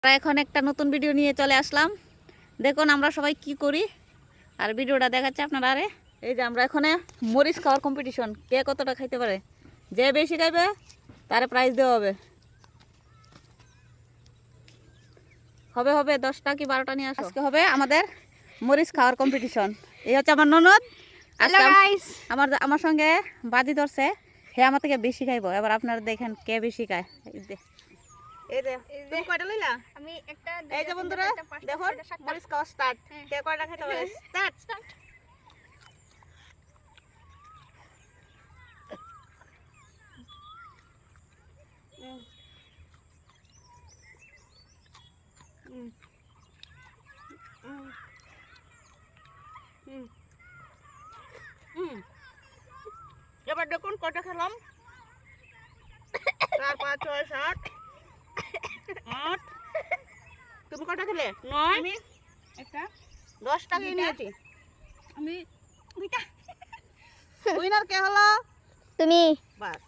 এখন একটা নতুন ভিডিও নিয়ে চলে আসলাম। দেখুন আমরা সবাই কি করি আর ভিডিওটা দেখাচ্ছে আপনারা। আরে এই যে আমরা এখানে মরিচ খাওয়ার কম্পিটিশন, কে কতটা খাইতে পারে, যে বেশি খাইবে তারে প্রাইজ দেওয়া হবে। হবে হবে 10টা কি 12টা নিয়ে আসো। আজকে হবে আমাদের মরিচ খাওয়ার কম্পিটিশন। এই হচ্ছে আমার ননদ। আজকে আমার সঙ্গে বাজি ধরছে, হে আমার থেকে বেশি খাইবো। এবার আপনারা দেখেন কে বেশি খায়। এই যে তুমি কয়টা লইলা? আমি একটা এই যে বন্ধুরা দেখুন মরিচ খাওয়া স্টার্ট। কে কয়টা খেতে পারে? Start start. এবার দেখুন কয়টা খেলাম। 4 5 6 7 8। তুমি কয়টা খেলে? 9। আমি একটা 10টা খেয়ে নিয়েছি। আমি দুইটা। উইনার কে হলো? তুমি বাস।